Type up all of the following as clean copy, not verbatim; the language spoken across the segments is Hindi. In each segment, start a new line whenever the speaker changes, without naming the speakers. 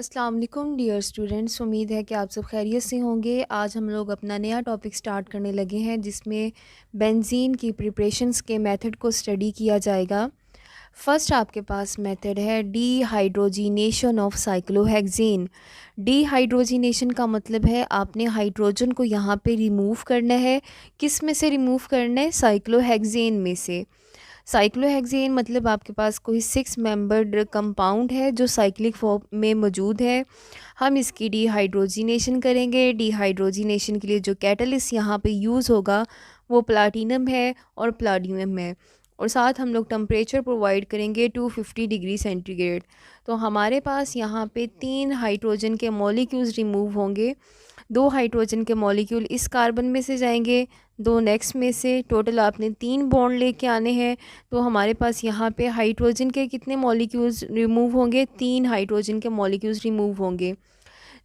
अस्सलाम वालेकुम डियर स्टूडेंट्स। उम्मीद है कि आप सब खैरियत से होंगे। आज हम लोग अपना नया टॉपिक स्टार्ट करने लगे हैं जिसमें बेंजीन की प्रिपरेशंस के मेथड को स्टडी किया जाएगा। फर्स्ट आपके पास मेथड है डीहाइड्रोजिनेशन ऑफ साइक्लोहेक्सेन। डीहाइड्रोजिनेशन का मतलब है आपने हाइड्रोजन को यहाँ पे रिमूव करना है। किस में से रिमूव करना है? साइक्लोहेक्सेन में से। साइक्लोहेक्सेन मतलब आपके पास कोई 6 मेंबर्ड कंपाउंड है जो साइक्लिक फॉर्म में मौजूद है। हम इसकी डीहाइड्रोजिनेशन करेंगे। डीहाइड्रोजिनेशन के लिए जो कैटलिस्ट यहाँ पे यूज़ होगा वो प्लाटिनम है और प्लाडियम है, और साथ हम लोग टेम्परेचर प्रोवाइड करेंगे 250 डिग्री सेंटीग्रेड। तो हमारे पास यहाँ पे 3 हाइड्रोजन के मॉलिक्यूल्स रिमूव होंगे। 2 हाइड्रोजन के मॉलिक्यूल इस कार्बन में से जाएंगे, 2 नेक्स्ट में से। टोटल आपने 3 बॉन्ड लेके आने हैं। तो हमारे पास यहाँ पे हाइड्रोजन के कितने मॉलिक्यूल्स रिमूव होंगे? 3 हाइड्रोजन के मॉलिक्यूल्स रिमूव होंगे।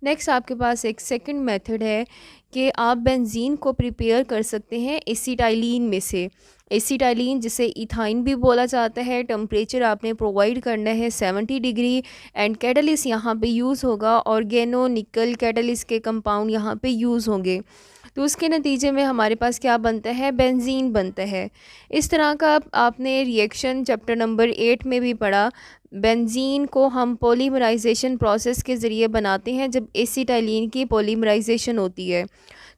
नेक्स्ट आपके पास एक सेकंड मेथड है कि आप बेंजीन को प्रिपेयर कर सकते हैं एसिटाइलिन में से। एसिटाइलिन जिसे इथाइन भी बोला जाता है। टेम्परेचर आपने प्रोवाइड करना है 70 डिग्री, एंड कैटलिस्ट यहाँ पे यूज़ होगा। ऑर्गेनो निकल कैटलिस्ट के कंपाउंड यहाँ पे यूज़ होंगे। तो उसके नतीजे में हमारे पास क्या बनता है? बेंजीन बनता है। इस तरह का आपने रिएक्शन चैप्टर नंबर 8 में भी पढ़ा। बेंजीन को हम पॉलीमराइजेशन प्रोसेस के ज़रिए बनाते हैं जब एसिटाइलिन की पॉलीमराइजेशन होती है।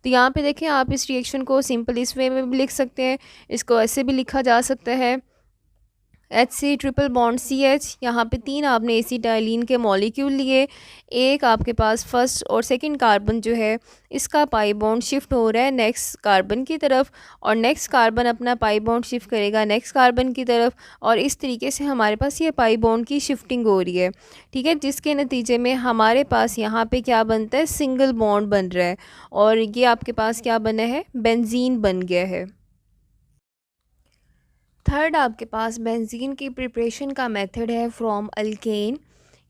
तो यहाँ पे देखें, आप इस रिएक्शन को सिंपल इस वे में भी लिख सकते हैं। इसको ऐसे भी लिखा जा सकता है, HC ट्रिपल बॉन्ड CH। यहाँ पे 3 आपने एसिटाइलिन के मॉलिक्यूल लिए। एक आपके पास फर्स्ट और सेकंड कार्बन जो है इसका पाई बॉन्ड शिफ्ट हो रहा है नेक्स्ट कार्बन की तरफ, और नेक्स्ट कार्बन अपना पाई बॉन्ड शिफ्ट करेगा नेक्स्ट कार्बन की तरफ, और इस तरीके से हमारे पास ये पाई बॉन्ड की शिफ्टिंग हो रही है। ठीक है, जिसके नतीजे में हमारे पास यहाँ पे क्या बनता है? सिंगल बॉन्ड बन रहा है, और ये आपके पास क्या बना है? बेंजीन बन गया है। थर्ड आपके पास बेंजीन की प्रिपरेशन का मेथड है फ्रॉम अल्केन।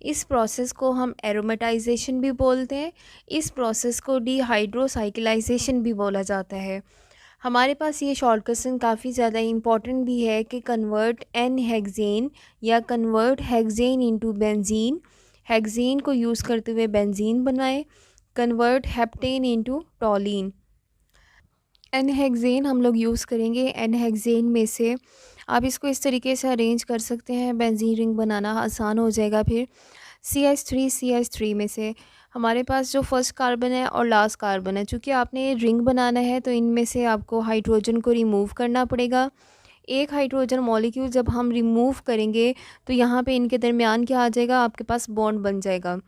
इस प्रोसेस को हम एरोमेटाइजेशन भी बोलते हैं। इस प्रोसेस को डिहाइड्रोसाइक्लाइजेशन भी बोला जाता है। हमारे पास ये शॉर्ट क्वेश्चन काफ़ी ज़्यादा इम्पॉर्टेंट भी है कि कन्वर्ट एन हेक्सेन या convert hexane into benzene. Hexane को यूज़ करते हुए बेंजीन बनाएं। Convert heptane into toluene. N hexane हम लोग यूज़ करेंगे। एन हेक्सेन में से आप इसको इस तरीके से अरेंज कर सकते हैं, बेंजीन रिंग बनाना आसान हो जाएगा। फिर CH3 में से हमारे पास जो फर्स्ट कार्बन है और लास्ट कार्बन है, चूँकि आपने रिंग बनाना है तो इनमें से आपको हाइड्रोजन को रिमूव करना पड़ेगा। एक हाइड्रोजन मॉलिक्यूल जब हम रिमूव करेंगे तो यहाँ पे इनके दरमियान क्या आ जाएगा? आपके पास बॉन्ड बन जाएगा।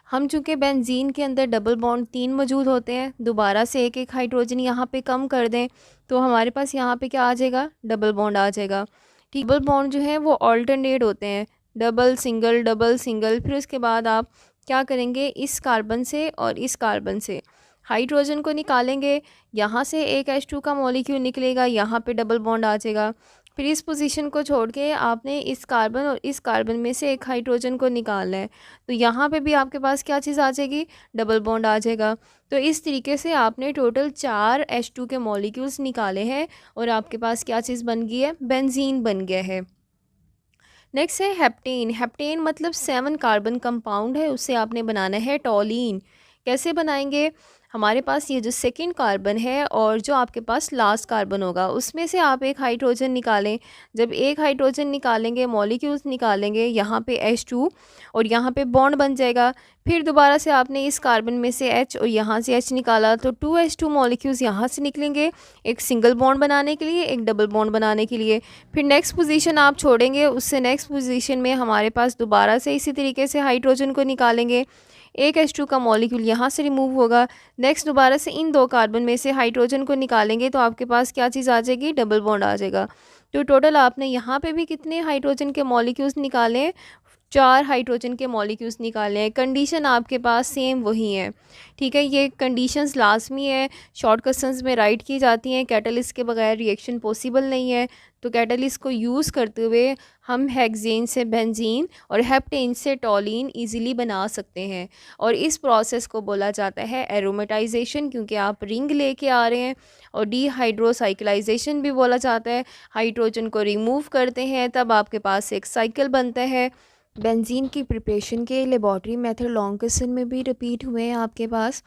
हम चूँकि बेंजीन के अंदर डबल बॉन्ड 3 मौजूद होते हैं, दोबारा से एक एक हाइड्रोजन यहाँ पे कम कर दें तो हमारे पास यहाँ पे क्या आ जाएगा? डबल बॉन्ड आ जाएगा। ठीक, डबल बॉन्ड जो है वो ऑल्टरनेट होते हैं, डबल सिंगल। फिर उसके बाद आप क्या करेंगे? इस कार्बन से और इस कार्बन से हाइड्रोजन को निकालेंगे। यहाँ से एक H2 का मॉलिक्यूल निकलेगा, यहाँ पे डबल बॉन्ड आ जाएगा। फिर इस पोजीशन को छोड़ के आपने इस कार्बन और इस कार्बन में से एक हाइड्रोजन को निकालना है, तो यहाँ पे भी आपके पास क्या चीज़ आ जाएगी? डबल बॉन्ड आ जाएगा। तो इस तरीके से आपने टोटल 4 H2 के मॉलिक्यूल्स निकाले हैं और आपके पास क्या चीज़ बन गई है? बेंजीन बन गया है। नेक्स्ट है हेप्टेन। हेप्टेन मतलब 7 कार्बन कंपाउंड है, उससे आपने बनाना है टॉलीन। कैसे बनाएंगे? हमारे पास ये जो सेकंड कार्बन है और जो आपके पास लास्ट कार्बन होगा उसमें से आप एक हाइड्रोजन निकालें। जब एक हाइड्रोजन निकालेंगे, मॉलिक्यूल्स निकालेंगे, यहाँ पे H2 और यहाँ पे बॉन्ड बन जाएगा। फिर दोबारा से आपने इस कार्बन में से H और यहाँ से H निकाला तो 2H2 मॉलिक्यूल्स यहाँ से निकलेंगे, एक सिंगल बॉन्ड बनाने के लिए, एक डबल बॉन्ड बनाने के लिए। फिर नेक्स्ट पोजीशन आप छोड़ेंगे, उससे नेक्स्ट पोजीशन में हमारे पास दोबारा से इसी तरीके से हाइड्रोजन को निकालेंगे। एक H2 का मॉलिक्यूल यहाँ से रिमूव होगा। नेक्स्ट दोबारा से इन 2 कार्बन में से हाइड्रोजन को निकालेंगे तो आपके पास क्या चीज़ आ जाएगी? डबल बॉन्ड आ जाएगा। तो टोटल आपने यहाँ पे भी कितने हाइड्रोजन के मॉलिक्यूल्स निकाले हैं? 4 हाइड्रोजन के मॉलिक्यूल्स निकाले हैं। कंडीशन आपके पास सेम वही है। ठीक है, ये कंडीशंस लाजमी है, शॉर्ट क्वेश्चंस में राइट की जाती हैं। कैटलिस्ट के बगैर रिएक्शन पॉसिबल नहीं है, तो कैटलिस्ट को यूज़ करते हुए हम हेक्सेन से बेंजीन और हेप्टेन से टॉलीन इजीली बना सकते हैं। और इस प्रोसेस को बोला जाता है एरोमेटाइजेशन, क्योंकि आप रिंग लेके आ रहे हैं। और डीहाइड्रोसाइक्लाइजेशन भी बोला जाता है, हाइड्रोजन को रिमूव करते हैं तब आपके पास एक साइकिल बनता है। बेंजीन की प्रिपरेशन के लेबॉर्ट्री मेथड लॉन्ग क्वेश्चन में भी रिपीट हुए हैं आपके पास।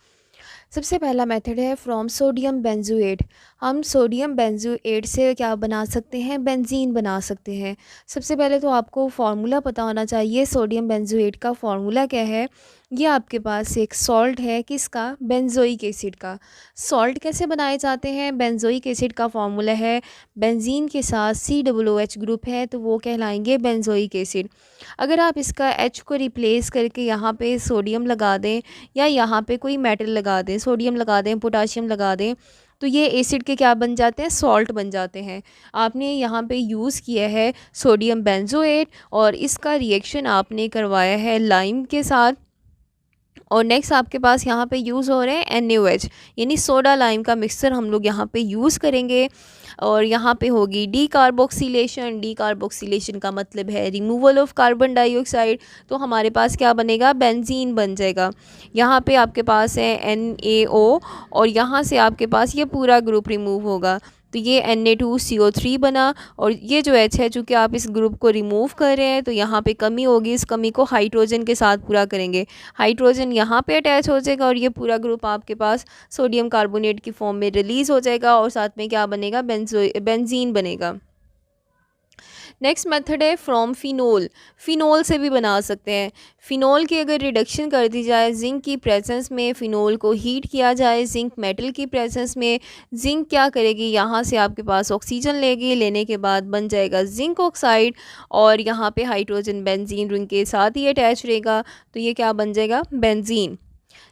सबसे पहला मेथड है फ्रॉम सोडियम बेंजोएट। हम सोडियम बेंजोएट से क्या बना सकते हैं, बेंजीन बना सकते हैं। सबसे पहले तो आपको फार्मूला पता होना चाहिए सोडियम बेंजोएट का फार्मूला क्या है। ये आपके पास एक सॉल्ट है किसका, बेंजोइक एसिड का। सॉल्ट कैसे बनाए जाते हैं, बेंजोइक एसिड का फार्मूला है बेंजीन के साथ COOH ग्रुप है तो वो कहलाएंगे बेंजोइक एसिड। अगर आप इसका H को रिप्लेस करके यहाँ पे सोडियम लगा दें या यहाँ पे कोई मेटल लगा दें, सोडियम लगा दें, पोटाशियम लगा दें, तो ये एसिड के क्या बन जाते हैं, सॉल्ट बन जाते हैं। आपने यहाँ पे यूज़ किया है सोडियम बेंजोएट और इसका रिएक्शन आपने करवाया है लाइम के साथ। और नेक्स्ट आपके पास यहाँ पे यूज़ हो रहे हैं NaOH यानी सोडा लाइम का मिक्सचर हम लोग यहाँ पे यूज़ करेंगे। और यहाँ पे होगी डी कार्बोक्सिलेशन का मतलब है रिमूवल ऑफ कार्बन डाइऑक्साइड, तो हमारे पास क्या बनेगा, बेंजीन बन जाएगा। यहाँ पे आपके पास है NaO और यहाँ से आपके पास ये पूरा ग्रुप रिमूव होगा तो ये Na2CO3 बना। और ये जो H है चूँकि आप इस ग्रुप को रिमूव कर रहे हैं तो यहाँ पे कमी होगी, इस कमी को हाइड्रोजन के साथ पूरा करेंगे। हाइड्रोजन यहाँ पे अटैच हो जाएगा और ये पूरा ग्रुप आपके पास सोडियम कार्बोनेट की फॉर्म में रिलीज़ हो जाएगा और साथ में क्या बनेगा, बेंजीन बनेगा। नेक्स्ट मेथड है फ्रॉम फिनोल। फिनोल से भी बना सकते हैं। फिनोल की अगर रिडक्शन कर दी जाए जिंक की प्रेजेंस में, फिनोल को हीट किया जाए जिंक मेटल की प्रेजेंस में, जिंक क्या करेगी, यहाँ से आपके पास ऑक्सीजन लेगी, लेने के बाद बन जाएगा जिंक ऑक्साइड और यहाँ पे हाइड्रोजन बेंजीन रिंग के साथ ही अटैच रहेगा तो ये क्या बन जाएगा, बेंजीन।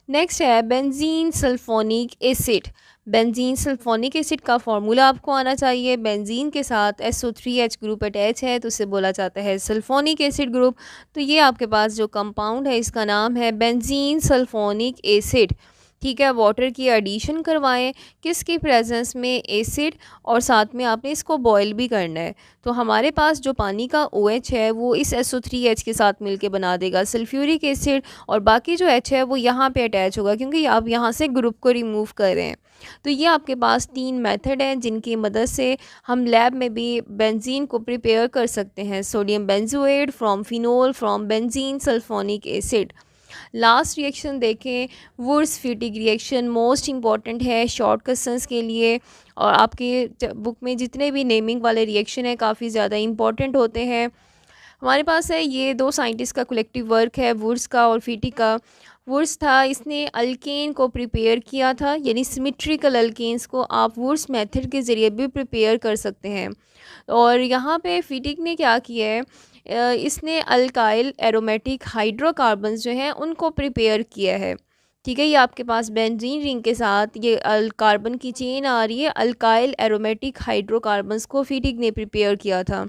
नेक्स्ट है benzene sulphonic acid. Benzene sulphonic acid का फॉर्मूला आपको आना चाहिए। बेंजीन के साथ SO3H ग्रुप अटैच है तो उसे बोला जाता है सल्फोनिक एसिड ग्रुप। तो ये आपके पास जो कंपाउंड है इसका नाम है बेंजीन सल्फोनिक एसिड। ठीक है, वाटर की एडिशन करवाएं किसकी प्रेजेंस में, एसिड, और साथ में आपने इसको बॉयल भी करना है। तो हमारे पास जो पानी का OH है वो इस SO3H के साथ मिलके बना देगा सल्फ्यूरिक एसिड और बाकी जो H है वो यहाँ पे अटैच होगा क्योंकि आप यहाँ से ग्रुप को रिमूव कर रहे हैं। तो ये आपके पास 3 मेथड हैं जिनकी मदद से हम लैब में भी बेंजीन को प्रिपेयर कर सकते हैं। Sodium benzoate from phenol from benzene sulphonic acid. Last reaction देखें, वुड्स फ्यूटिक रिएक्शन मोस्ट इम्पॉर्टेंट है शॉर्ट क्वेश्चंस के लिए। और आपके बुक में जितने भी नेमिंग वाले रिएक्शन हैं काफ़ी ज़्यादा इम्पॉर्टेंट होते हैं। हमारे पास है ये 2 साइंटिस्ट का कलेक्टिव वर्क है वुड्स का और फीटी का। वुड्स था, इसने अल्केन को प्रिपेयर किया था, यानी सिमेट्रिकल अल्केन्स को आप वुड्स मेथड के ज़रिए भी प्रिपेयर कर सकते हैं। और यहाँ पे फीटिक ने क्या किया है, इसने अल्काइल एरोमेटिक हाइड्रोकार्बन्स जो हैं उनको प्रिपेयर किया है। ठीक है, ये आपके पास बेंजीन रिंग के साथ ये कार्बन की चेन आ रही है, अल्काइल एरोमेटिक हाइड्रोकार्बन्स को फीटिक ने प्रिपेयर किया था।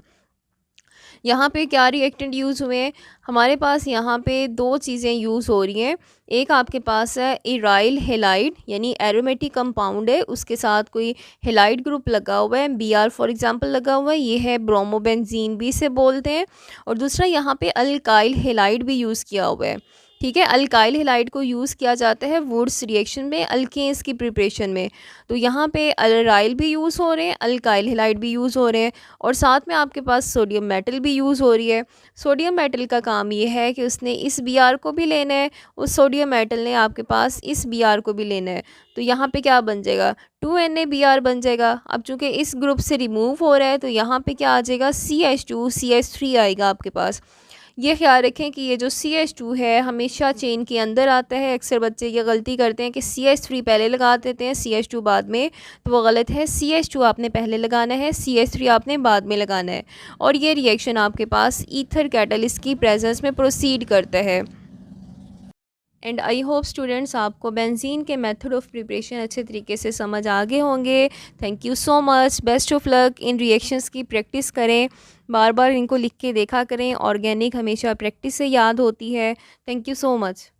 यहाँ पे क्या रिएक्टेंट यूज़ हुए हैं, हमारे पास यहाँ पे 2 चीज़ें यूज़ हो रही हैं। एक आपके पास है इराइल हेलाइड यानी एरोमेटिक कंपाउंड है, उसके साथ कोई हेलाइड ग्रुप लगा हुआ है, Br फॉर एग्जांपल लगा हुआ है, ये है ब्रोमोबेंजीन भी से बोलते हैं। और दूसरा यहाँ पे अल्काइल हेलाइड भी यूज़ किया हुआ है। ठीक है, अल्काइल हेलाइड को यूज़ किया जाता है वुड्स रिएक्शन में अल्केन्स की प्रिपरेशन में। तो यहाँ पे अल्राइल भी यूज़ हो रहे हैं, अल्काइल हेलाइड भी यूज़ हो रहे हैं और साथ में आपके पास सोडियम मेटल भी यूज़ हो रही है। सोडियम मेटल का काम ये है कि उसने इस Br को भी लेना है, उस सोडियम मेटल ने आपके पास इस Br को भी लेना है। तो यहाँ पे क्या बन जाएगा, 2NaBr बन जाएगा। अब चूँकि इस ग्रुप से रिमूव हो रहा है तो यहाँ पे क्या आ जाएगा, CH2CH3 आएगा आपके पास। ये ख्याल रखें कि ये जो CH2 है हमेशा चेन के अंदर आता है। अक्सर बच्चे ये गलती करते हैं कि CH3 पहले लगा देते हैं CH2 बाद में, तो वो गलत है। CH2 आपने पहले लगाना है, CH3 आपने बाद में लगाना है। और ये रिएक्शन आपके पास ईथर कैटलिस्ट की प्रेजेंस में प्रोसीड करता है। एंड आई होप स्टूडेंट्स आपको बेंजीन के मेथड ऑफ प्रिपरेशन अच्छे तरीके से समझ आ गए होंगे। Thank you so much, best of luck. In reactions की प्रैक्टिस करें, बार बार इनको लिख के देखा करें। ऑर्गेनिक हमेशा प्रैक्टिस से याद होती है। Thank you so much.